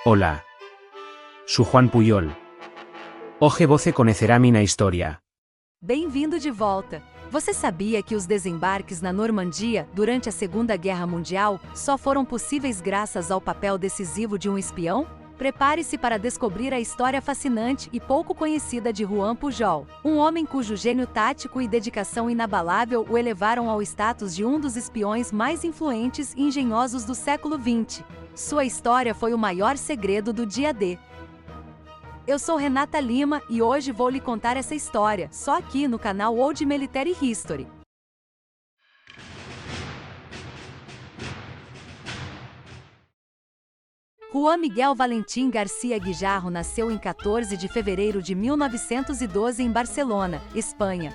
Hola. Sou Juan Puyol. Hoje você conhecerá minha história. Bem-vindo de volta! Você sabia que os desembarques na Normandia, durante a Segunda Guerra Mundial, só foram possíveis graças ao papel decisivo de um espião? Prepare-se para descobrir a história fascinante e pouco conhecida de Juan Pujol, um homem cujo gênio tático e dedicação inabalável o elevaram ao status de um dos espiões mais influentes e engenhosos do século XX. Sua história foi o maior segredo do dia D. Eu sou Renata Lima e hoje vou lhe contar essa história, só aqui no canal Old Military History. Juan Miguel Valentín García Guijarro nasceu em 14 de fevereiro de 1912 em Barcelona, Espanha.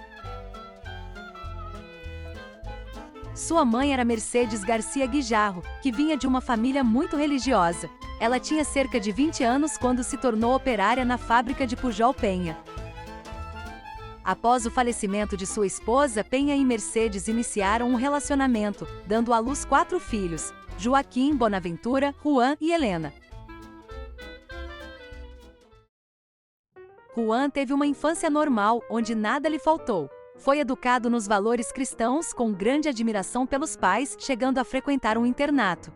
Sua mãe era Mercedes García Guijarro, que vinha de uma família muito religiosa. Ela tinha cerca de 20 anos quando se tornou operária na fábrica de Pujol Penha. Após o falecimento de sua esposa, Penha e Mercedes iniciaram um relacionamento, dando à luz 4 filhos: Joaquim, Bonaventura, Juan e Helena. Juan teve uma infância normal, onde nada lhe faltou. Foi educado nos valores cristãos com grande admiração pelos pais, chegando a frequentar um internato.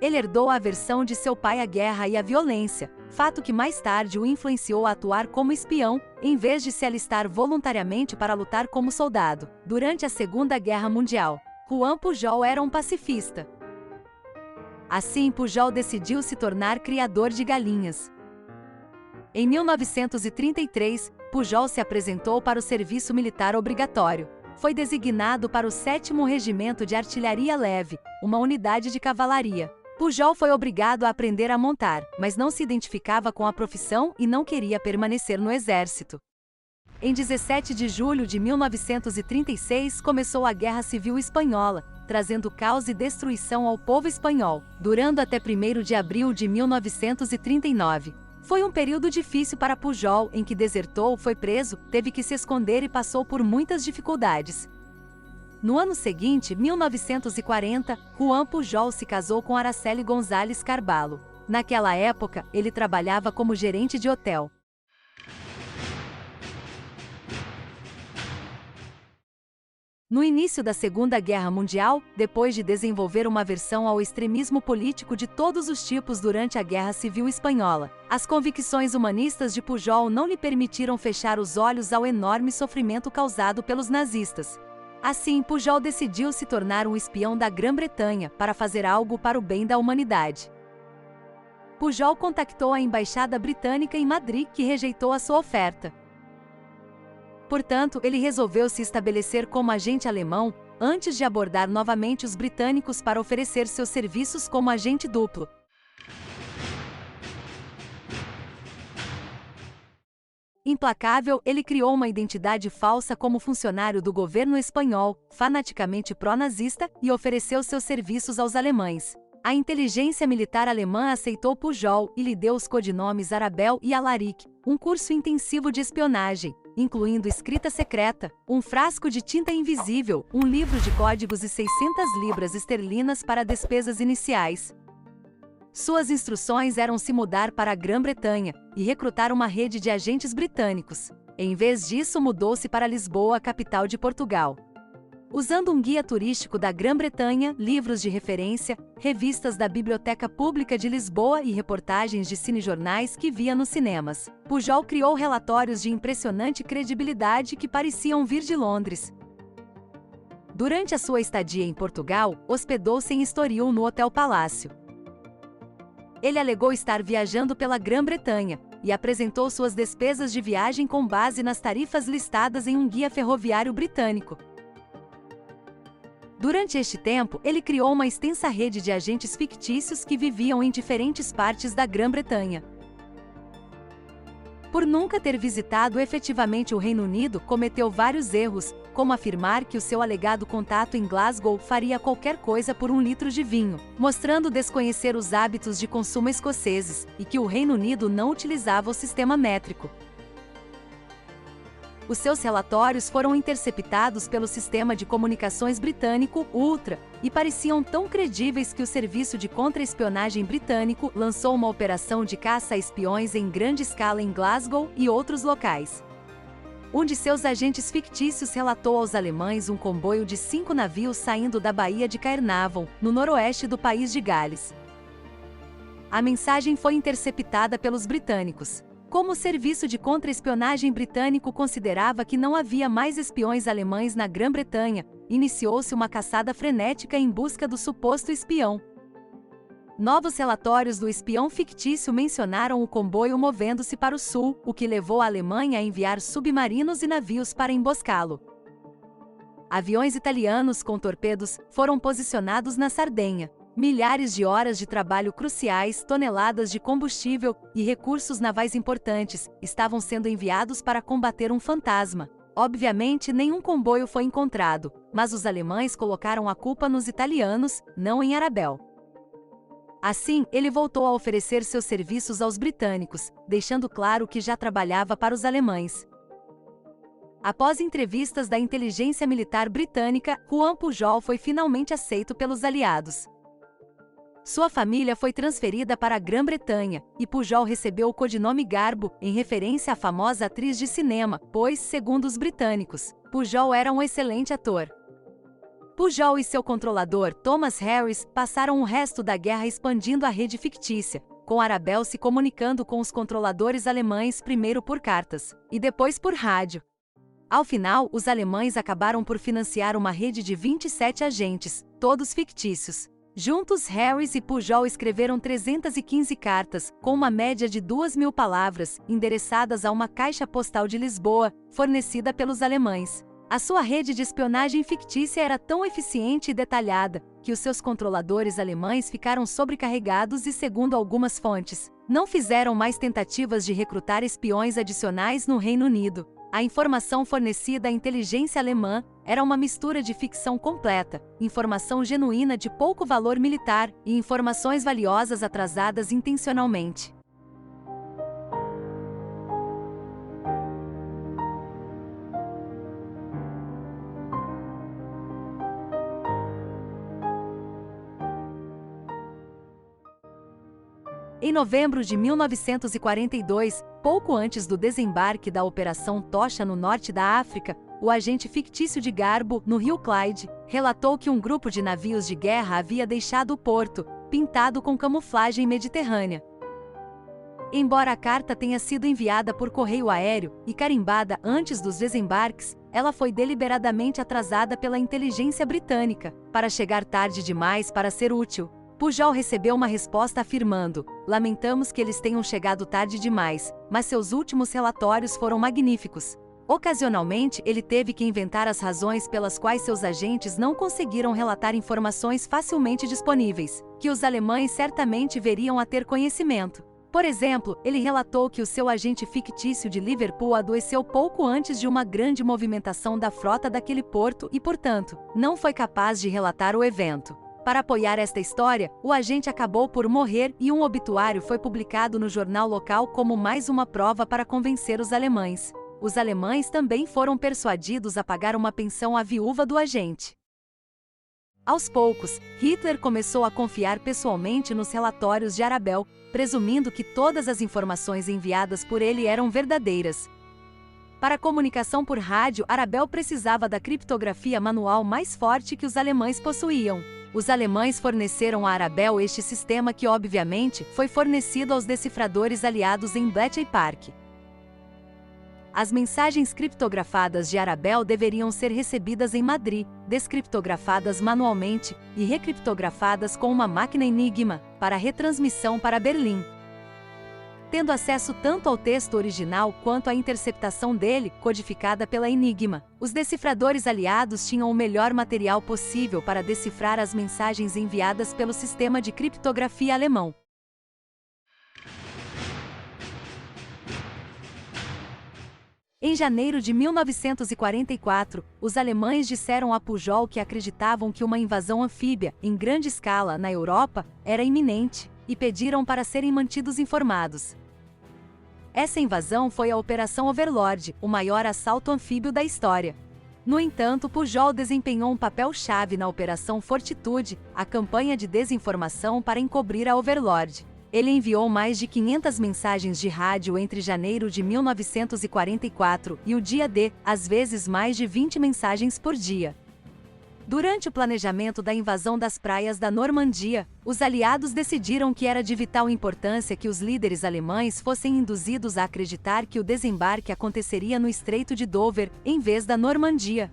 Ele herdou a aversão de seu pai à guerra e à violência, fato que mais tarde o influenciou a atuar como espião, em vez de se alistar voluntariamente para lutar como soldado. Durante a Segunda Guerra Mundial, Juan Pujol era um pacifista. Assim, Pujol decidiu se tornar criador de galinhas. Em 1933, Pujol se apresentou para o serviço militar obrigatório. Foi designado para o 7º Regimento de Artilharia Leve, uma unidade de cavalaria. Pujol foi obrigado a aprender a montar, mas não se identificava com a profissão e não queria permanecer no exército. Em 17 de julho de 1936 começou a Guerra Civil Espanhola, trazendo caos e destruição ao povo espanhol, durando até 1º de abril de 1939. Foi um período difícil para Pujol, em que desertou, foi preso, teve que se esconder e passou por muitas dificuldades. No ano seguinte, 1940, Juan Pujol se casou com Araceli González Carballo. Naquela época, ele trabalhava como gerente de hotel. No início da Segunda Guerra Mundial, depois de desenvolver uma aversão ao extremismo político de todos os tipos durante a Guerra Civil Espanhola, as convicções humanistas de Pujol não lhe permitiram fechar os olhos ao enorme sofrimento causado pelos nazistas. Assim, Pujol decidiu se tornar um espião da Grã-Bretanha para fazer algo para o bem da humanidade. Pujol contactou a embaixada britânica em Madrid, que rejeitou a sua oferta. Portanto, ele resolveu se estabelecer como agente alemão, antes de abordar novamente os britânicos para oferecer seus serviços como agente duplo. Implacável, ele criou uma identidade falsa como funcionário do governo espanhol, fanaticamente pró-nazista, e ofereceu seus serviços aos alemães. A inteligência militar alemã aceitou Pujol e lhe deu os codinomes Arabel e Alaric, um curso intensivo de espionagem, incluindo escrita secreta, um frasco de tinta invisível, um livro de códigos e 600 libras esterlinas para despesas iniciais. Suas instruções eram se mudar para a Grã-Bretanha e recrutar uma rede de agentes britânicos. Em vez disso, mudou-se para Lisboa, capital de Portugal. Usando um guia turístico da Grã-Bretanha, livros de referência, revistas da Biblioteca Pública de Lisboa e reportagens de cinejornais que via nos cinemas, Pujol criou relatórios de impressionante credibilidade que pareciam vir de Londres. Durante a sua estadia em Portugal, hospedou-se em Estoril no Hotel Palácio. Ele alegou estar viajando pela Grã-Bretanha e apresentou suas despesas de viagem com base nas tarifas listadas em um guia ferroviário britânico. Durante este tempo, ele criou uma extensa rede de agentes fictícios que viviam em diferentes partes da Grã-Bretanha. Por nunca ter visitado efetivamente o Reino Unido, cometeu vários erros, como afirmar que o seu alegado contato em Glasgow faria qualquer coisa por 1 litro de vinho, mostrando desconhecer os hábitos de consumo escoceses, e que o Reino Unido não utilizava o sistema métrico. Os seus relatórios foram interceptados pelo sistema de comunicações britânico, Ultra, e pareciam tão credíveis que o Serviço de Contra-Espionagem britânico lançou uma operação de caça a espiões em grande escala em Glasgow e outros locais. Um de seus agentes fictícios relatou aos alemães um comboio de 5 navios saindo da Baía de Caernarvon, no noroeste do país de Gales. A mensagem foi interceptada pelos britânicos. Como o Serviço de Contra-Espionagem britânico considerava que não havia mais espiões alemães na Grã-Bretanha, iniciou-se uma caçada frenética em busca do suposto espião. Novos relatórios do espião fictício mencionaram o comboio movendo-se para o sul, o que levou a Alemanha a enviar submarinos e navios para emboscá-lo. Aviões italianos com torpedos foram posicionados na Sardenha. Milhares de horas de trabalho cruciais, toneladas de combustível e recursos navais importantes estavam sendo enviados para combater um fantasma. Obviamente, nenhum comboio foi encontrado, mas os alemães colocaram a culpa nos italianos, não em Arabel. Assim, ele voltou a oferecer seus serviços aos britânicos, deixando claro que já trabalhava para os alemães. Após entrevistas da inteligência militar britânica, Juan Pujol foi finalmente aceito pelos aliados. Sua família foi transferida para a Grã-Bretanha, e Pujol recebeu o codinome Garbo, em referência à famosa atriz de cinema, pois, segundo os britânicos, Pujol era um excelente ator. Pujol e seu controlador, Thomas Harris, passaram o resto da guerra expandindo a rede fictícia, com Arabel se comunicando com os controladores alemães primeiro por cartas, e depois por rádio. Ao final, os alemães acabaram por financiar uma rede de 27 agentes, todos fictícios. Juntos, Harris e Pujol escreveram 315 cartas, com uma média de 2.000 palavras, endereçadas a uma caixa postal de Lisboa, fornecida pelos alemães. A sua rede de espionagem fictícia era tão eficiente e detalhada, que os seus controladores alemães ficaram sobrecarregados e, segundo algumas fontes, não fizeram mais tentativas de recrutar espiões adicionais no Reino Unido. A informação fornecida à inteligência alemã era uma mistura de ficção completa, informação genuína de pouco valor militar e informações valiosas atrasadas intencionalmente. Em novembro de 1942, pouco antes do desembarque da Operação Tocha no norte da África, o agente fictício de Garbo, no rio Clyde, relatou que um grupo de navios de guerra havia deixado o porto, pintado com camuflagem mediterrânea. Embora a carta tenha sido enviada por correio aéreo e carimbada antes dos desembarques, ela foi deliberadamente atrasada pela inteligência britânica, para chegar tarde demais para ser útil. Pujol recebeu uma resposta afirmando: "Lamentamos que eles tenham chegado tarde demais, mas seus últimos relatórios foram magníficos." Ocasionalmente, ele teve que inventar as razões pelas quais seus agentes não conseguiram relatar informações facilmente disponíveis, que os alemães certamente veriam a ter conhecimento. Por exemplo, ele relatou que o seu agente fictício de Liverpool adoeceu pouco antes de uma grande movimentação da frota daquele porto e, portanto, não foi capaz de relatar o evento. Para apoiar esta história, o agente acabou por morrer e um obituário foi publicado no jornal local como mais uma prova para convencer os alemães. Os alemães também foram persuadidos a pagar uma pensão à viúva do agente. Aos poucos, Hitler começou a confiar pessoalmente nos relatórios de Arabel, presumindo que todas as informações enviadas por ele eram verdadeiras. Para a comunicação por rádio, Arabel precisava da criptografia manual mais forte que os alemães possuíam. Os alemães forneceram a Arabel este sistema que, obviamente, foi fornecido aos decifradores aliados em Bletchley Park. As mensagens criptografadas de Arabel deveriam ser recebidas em Madrid, descriptografadas manualmente e recriptografadas com uma máquina Enigma, para retransmissão para Berlim. Tendo acesso tanto ao texto original quanto à interceptação dele, codificada pela Enigma, os decifradores aliados tinham o melhor material possível para decifrar as mensagens enviadas pelo sistema de criptografia alemão. Em janeiro de 1944, os alemães disseram a Pujol que acreditavam que uma invasão anfíbia, em grande escala, na Europa, era iminente, e pediram para serem mantidos informados. Essa invasão foi a Operação Overlord, o maior assalto anfíbio da história. No entanto, Pujol desempenhou um papel-chave na Operação Fortitude, a campanha de desinformação para encobrir a Overlord. Ele enviou mais de 500 mensagens de rádio entre janeiro de 1944 e o dia D, às vezes mais de 20 mensagens por dia. Durante o planejamento da invasão das praias da Normandia, os aliados decidiram que era de vital importância que os líderes alemães fossem induzidos a acreditar que o desembarque aconteceria no Estreito de Dover, em vez da Normandia.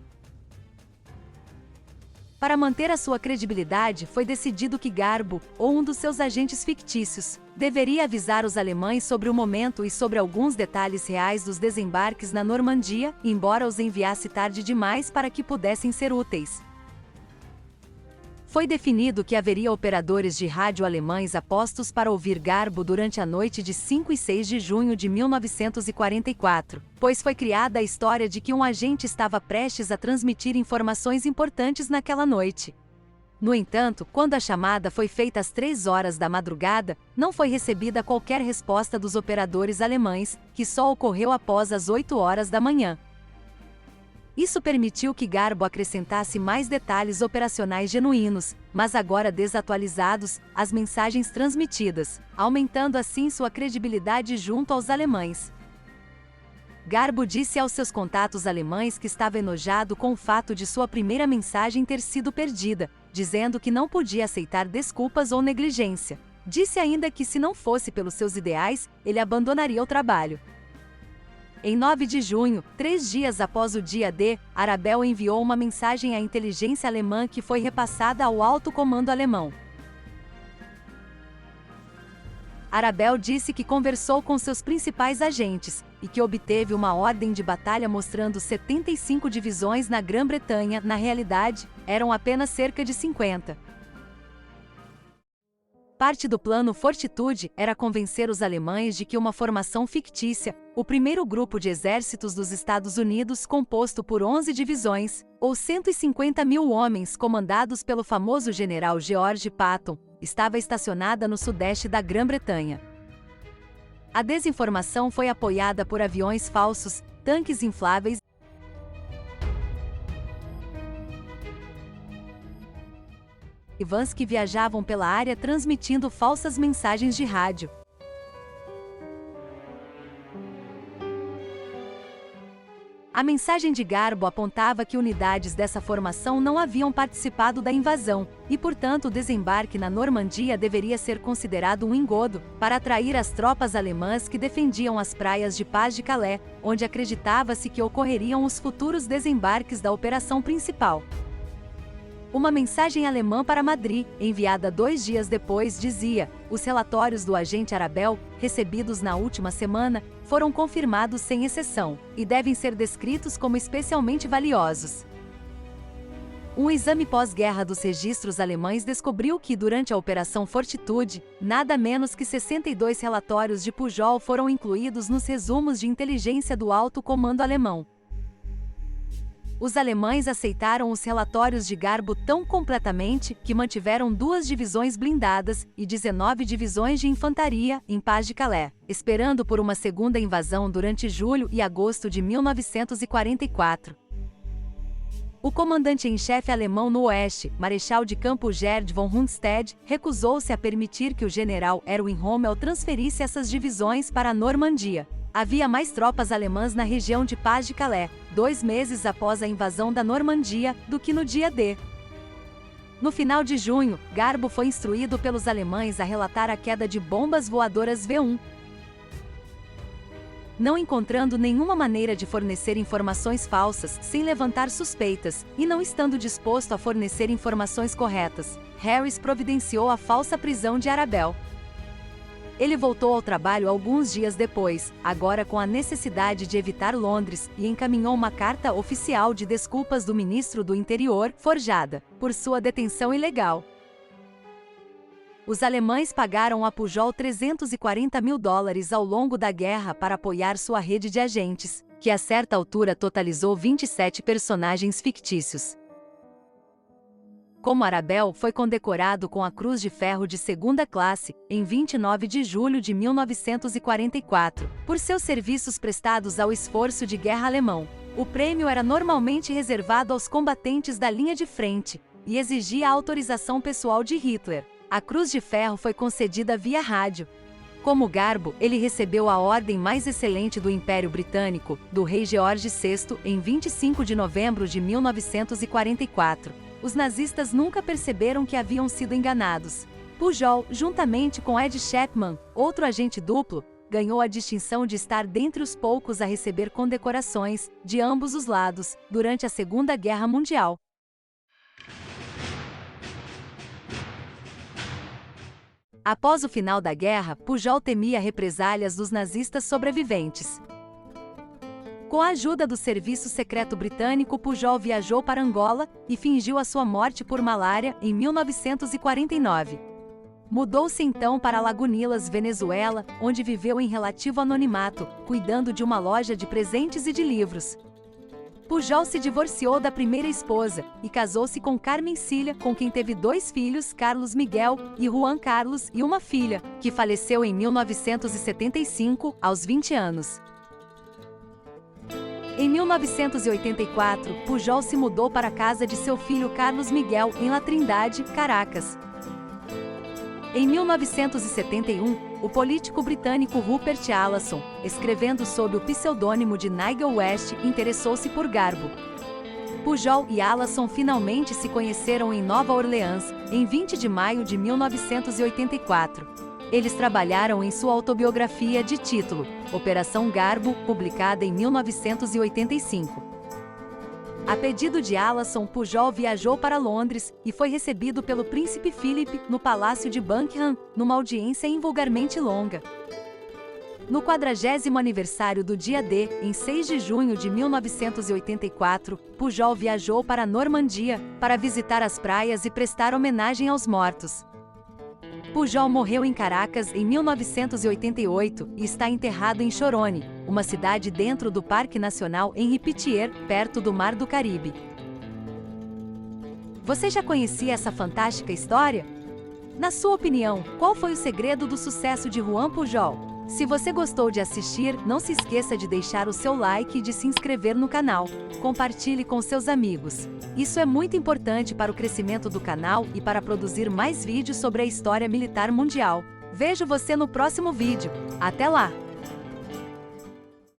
Para manter a sua credibilidade, foi decidido que Garbo, ou um dos seus agentes fictícios, deveria avisar os alemães sobre o momento e sobre alguns detalhes reais dos desembarques na Normandia, embora os enviasse tarde demais para que pudessem ser úteis. Foi definido que haveria operadores de rádio alemães apostos para ouvir Garbo durante a noite de 5 e 6 de junho de 1944, pois foi criada a história de que um agente estava prestes a transmitir informações importantes naquela noite. No entanto, quando a chamada foi feita às 3 horas da madrugada, não foi recebida qualquer resposta dos operadores alemães, que só ocorreu após as 8 horas da manhã. Isso permitiu que Garbo acrescentasse mais detalhes operacionais genuínos, mas agora desatualizados, às mensagens transmitidas, aumentando assim sua credibilidade junto aos alemães. Garbo disse aos seus contatos alemães que estava enojado com o fato de sua primeira mensagem ter sido perdida, dizendo que não podia aceitar desculpas ou negligência. Disse ainda que se não fosse pelos seus ideais, ele abandonaria o trabalho. Em 9 de junho, 3 dias após o dia D, Arabel enviou uma mensagem à inteligência alemã que foi repassada ao alto comando alemão. Arabel disse que conversou com seus principais agentes, e que obteve uma ordem de batalha mostrando 75 divisões na Grã-Bretanha. Na realidade, eram apenas cerca de 50. Parte do plano Fortitude era convencer os alemães de que uma formação fictícia, o primeiro grupo de exércitos dos Estados Unidos composto por 11 divisões, ou 150 mil homens comandados pelo famoso general George Patton, estava estacionada no sudeste da Grã-Bretanha. A desinformação foi apoiada por aviões falsos, tanques infláveis e vans que viajavam pela área transmitindo falsas mensagens de rádio. A mensagem de Garbo apontava que unidades dessa formação não haviam participado da invasão, e portanto o desembarque na Normandia deveria ser considerado um engodo, para atrair as tropas alemãs que defendiam as praias de Pas de Calais, onde acreditava-se que ocorreriam os futuros desembarques da operação principal. Uma mensagem alemã para Madrid, enviada 2 dias depois, dizia: os relatórios do agente Arabel, recebidos na última semana, foram confirmados sem exceção, e devem ser descritos como especialmente valiosos. Um exame pós-guerra dos registros alemães descobriu que, durante a Operação Fortitude, nada menos que 62 relatórios de Pujol foram incluídos nos resumos de inteligência do alto comando alemão. Os alemães aceitaram os relatórios de Garbo tão completamente que mantiveram 2 divisões blindadas e 19 divisões de infantaria em Pas de Calais, esperando por uma segunda invasão durante julho e agosto de 1944. O comandante em chefe alemão no oeste, Marechal de Campo Gerd von Rundstedt, recusou-se a permitir que o general Erwin Rommel transferisse essas divisões para a Normandia. Havia mais tropas alemãs na região de Pas de Calais, 2 meses após a invasão da Normandia, do que no dia D. No final de junho, Garbo foi instruído pelos alemães a relatar a queda de bombas voadoras V1. Não encontrando nenhuma maneira de fornecer informações falsas, sem levantar suspeitas, e não estando disposto a fornecer informações corretas, Harris providenciou a falsa prisão de Arabel. Ele voltou ao trabalho alguns dias depois, agora com a necessidade de evitar Londres, e encaminhou uma carta oficial de desculpas do ministro do Interior, forjada, por sua detenção ilegal. Os alemães pagaram a Pujol $340 mil ao longo da guerra para apoiar sua rede de agentes, que a certa altura totalizou 27 personagens fictícios. Como Arabel, foi condecorado com a Cruz de Ferro de segunda classe, em 29 de julho de 1944, por seus serviços prestados ao esforço de guerra alemão. O prêmio era normalmente reservado aos combatentes da linha de frente, e exigia a autorização pessoal de Hitler. A Cruz de Ferro foi concedida via rádio. Como garbo, ele recebeu a ordem mais excelente do Império Britânico, do rei George VI, em 25 de novembro de 1944. Os nazistas nunca perceberam que haviam sido enganados. Pujol, juntamente com Ed Chapman, outro agente duplo, ganhou a distinção de estar dentre os poucos a receber condecorações, de ambos os lados, durante a Segunda Guerra Mundial. Após o final da guerra, Pujol temia represálias dos nazistas sobreviventes. Com a ajuda do Serviço Secreto Britânico, Pujol viajou para Angola e fingiu a sua morte por malária em 1949. Mudou-se então para Lagunitas, Venezuela, onde viveu em relativo anonimato, cuidando de uma loja de presentes e de livros. Pujol se divorciou da primeira esposa e casou-se com Carmen Cília, com quem teve 2 filhos, Carlos Miguel e Juan Carlos, e uma filha, que faleceu em 1975, aos 20 anos. Em 1984, Pujol se mudou para a casa de seu filho Carlos Miguel, em La Trindade, Caracas. Em 1971, o político britânico Rupert Allasson, escrevendo sob o pseudônimo de Nigel West, interessou-se por garbo. Pujol e Allasson finalmente se conheceram em Nova Orleans, em 20 de maio de 1984. Eles trabalharam em sua autobiografia de título, Operação Garbo, publicada em 1985. A pedido de Allasson, Pujol viajou para Londres e foi recebido pelo príncipe Philip no Palácio de Buckingham, numa audiência invulgarmente longa. No 40º aniversário do dia D, em 6 de junho de 1984, Pujol viajou para a Normandia para visitar as praias e prestar homenagem aos mortos. Pujol morreu em Caracas em 1988 e está enterrado em Chorone, uma cidade dentro do Parque Nacional Henri Pittier, perto do Mar do Caribe. Você já conhecia essa fantástica história? Na sua opinião, qual foi o segredo do sucesso de Juan Pujol? Se você gostou de assistir, não se esqueça de deixar o seu like e de se inscrever no canal. Compartilhe com seus amigos. Isso é muito importante para o crescimento do canal e para produzir mais vídeos sobre a história militar mundial. Vejo você no próximo vídeo. Até lá!